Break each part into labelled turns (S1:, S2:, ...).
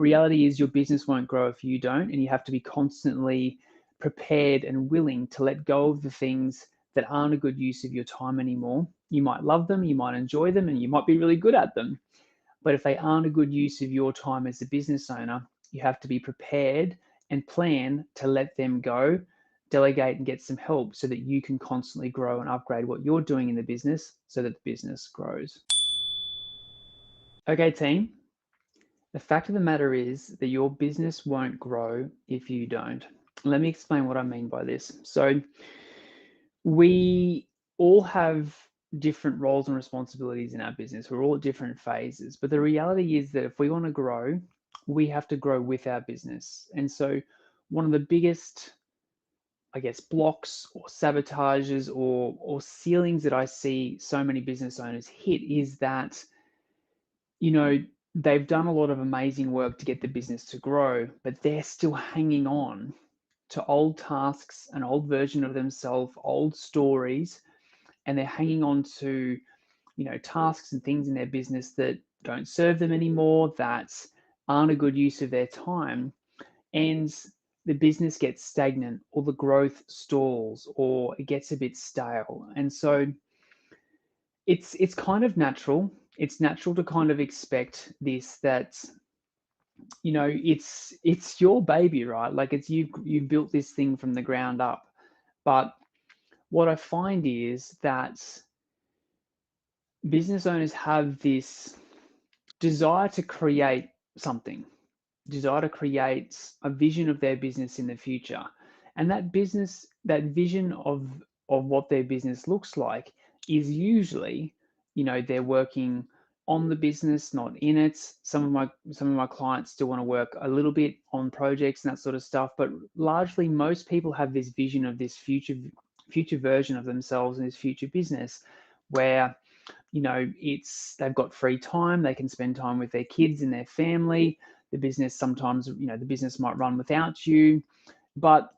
S1: Reality is your business won't grow if you don't, and you have to be constantly prepared and willing to let go of the things that aren't a good use of your time anymore. You might love them, you might enjoy them, and you might be really good at them. But if they aren't a good use of your time as a business owner, you have to be prepared and plan to let them go, delegate and get some help so that you can constantly grow and upgrade what you're doing in the business so that the business grows. Okay, team. The fact of the matter is that your business won't grow if you don't. Let me explain what I mean by this. So, we all have different roles and responsibilities in our business. We're all at different phases. But the reality is that if we want to grow, we have to grow with our business. And so, one of the biggest, I guess, blocks or sabotages or ceilings that I see so many business owners hit is that, you know, they've done a lot of amazing work to get the business to grow, but they're still hanging on to old tasks, an old version of themselves, old stories, and they're hanging on to, tasks and things in their business that don't serve them anymore, that aren't a good use of their time. And the business gets stagnant or the growth stalls or it gets a bit stale. And so it's kind of natural. It's natural to kind of expect this, that it's your baby, right? Like, it's you built this thing from the ground up. But what I find is that business owners have this desire to create something, desire to create a vision of their business in the future. And that vision of what their business looks like is usually, they're working on the business, not in it. Some of my clients still want to work a little bit on projects and that sort of stuff, but largely most people have this vision of this future version of themselves and this future business where they've got free time, they can spend time with their kids and their family. The business sometimes, the business might run without you, but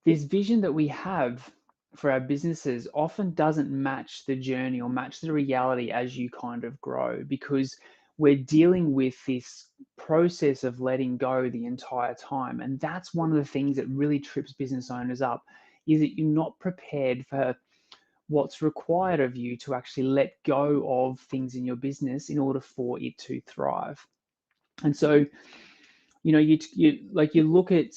S1: this vision that we have for our businesses often doesn't match the journey or match the reality as you kind of grow, because we're dealing with this process of letting go the entire time. And that's one of the things that really trips business owners up, is that you're not prepared for what's required of you to actually let go of things in your business in order for it to thrive. And so, you look at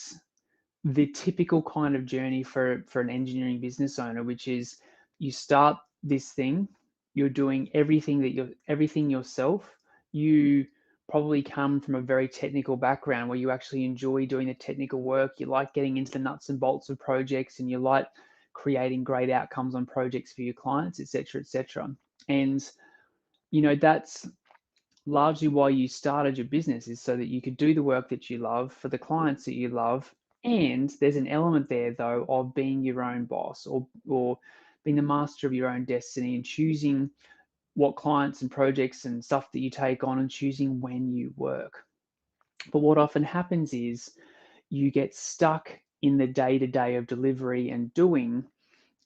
S1: the typical kind of journey for an engineering business owner, which is you start this thing, you're doing everything yourself. You probably come from a very technical background where you actually enjoy doing the technical work. You like getting into the nuts and bolts of projects, and you like creating great outcomes on projects for your clients, et cetera, et cetera. And that's largely why you started your business, is so that you could do the work that you love for the clients that you love. And there's an element there, though, of being your own boss, or being the master of your own destiny, and choosing what clients and projects and stuff that you take on, and choosing when you work. But what often happens is you get stuck in the day-to-day of delivery and doing,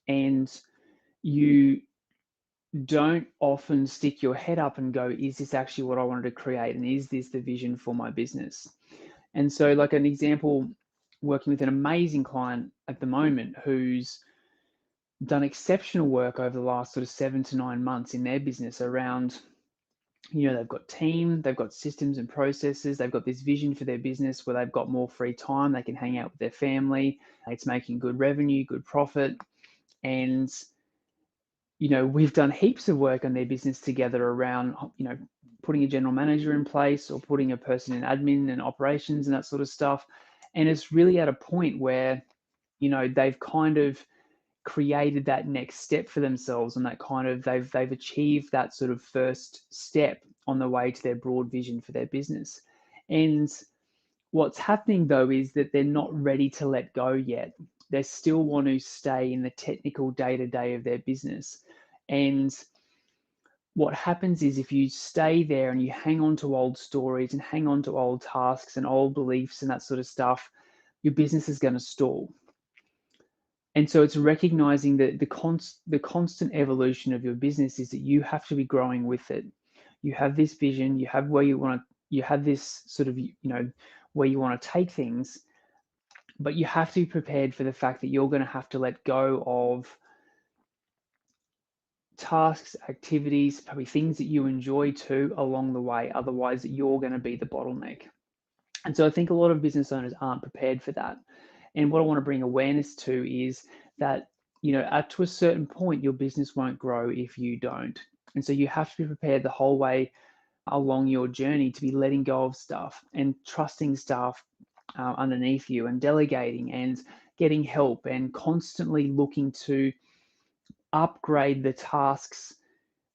S1: and you don't often stick your head up and go, is this actually what I wanted to create? And is this the vision for my business? And so, like an example, working with an amazing client at the moment who's done exceptional work over the last sort of 7 to 9 months in their business around, they've got team, they've got systems and processes, they've got this vision for their business where they've got more free time, they can hang out with their family, it's making good revenue, good profit. And we've done heaps of work on their business together around, putting a general manager in place or putting a person in admin and operations and that sort of stuff. And it's really at a point where, they've kind of created that next step for themselves, and that kind of they've achieved that sort of first step on the way to their broad vision for their business. And what's happening, though, is that they're not ready to let go yet. They still want to stay in the technical day-to-day of their business. And what happens is, if you stay there and you hang on to old stories and hang on to old tasks and old beliefs and that sort of stuff, your business is going to stall. And so it's recognizing that the constant evolution of your business is that you have to be growing with it. You have this vision, you have where you want you have this sort of, where you want to take things, but you have to be prepared for the fact that you're going to have to let go of tasks, activities, probably things that you enjoy too along the way. Otherwise, you're going to be the bottleneck. And so I think a lot of business owners aren't prepared for that. And what I want to bring awareness to is that, up to a certain point, your business won't grow if you don't. And so you have to be prepared the whole way along your journey to be letting go of stuff and trusting staff underneath you and delegating and getting help and constantly looking to upgrade the tasks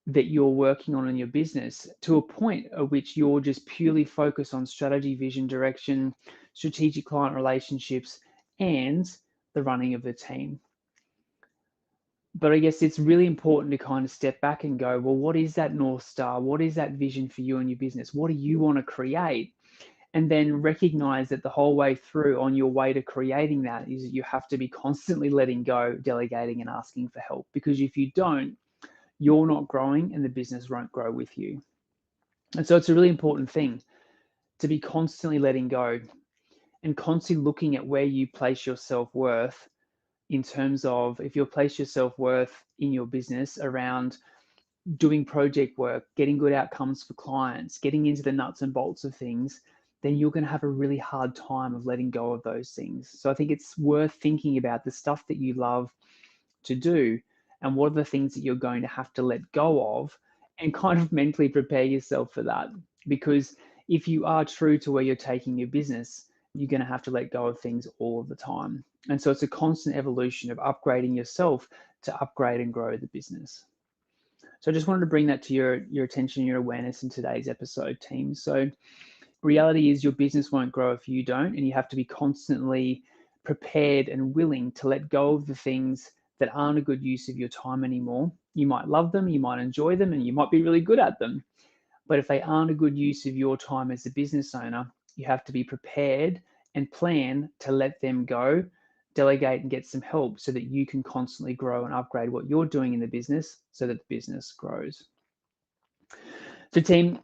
S1: that you're working on in your business to a point at which you're just purely focused on strategy, vision, direction, strategic client relationships, and the running of the team. But I guess it's really important to kind of step back and go, well, what is that North Star? What is that vision for you and your business? What do you want to create? And then recognize that the whole way through on your way to creating that is that you have to be constantly letting go, delegating, and asking for help. Because if you don't, you're not growing and the business won't grow with you. And so it's a really important thing to be constantly letting go and constantly looking at where you place your self-worth, in terms of if you place your self-worth in your business around doing project work, getting good outcomes for clients, getting into the nuts and bolts of things, then you're going to have a really hard time of letting go of those things. So I think it's worth thinking about the stuff that you love to do and what are the things that you're going to have to let go of, and kind of mentally prepare yourself for that. Because if you are true to where you're taking your business, you're going to have to let go of things all of the time. And so it's a constant evolution of upgrading yourself to upgrade and grow the business. So I just wanted to bring that to your attention, your awareness in today's episode, team. So reality is your business won't grow if you don't, and you have to be constantly prepared and willing to let go of the things that aren't a good use of your time anymore. You might love them, you might enjoy them, and you might be really good at them. But if they aren't a good use of your time as a business owner, you have to be prepared and plan to let them go, delegate and get some help so that you can constantly grow and upgrade what you're doing in the business so that the business grows. So team,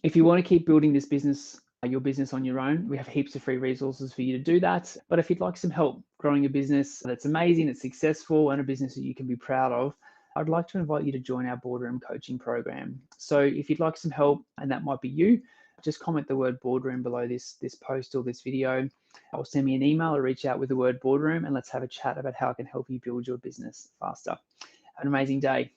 S1: if you want to keep building this business, your business on your own, we have heaps of free resources for you to do that. But if you'd like some help growing a business that's amazing, that's successful, and a business that you can be proud of, I'd like to invite you to join our boardroom coaching program. So if you'd like some help, and that might be you, just comment the word boardroom below this post or this video, or send me an email or reach out with the word boardroom, and let's have a chat about how I can help you build your business faster. Have an amazing day.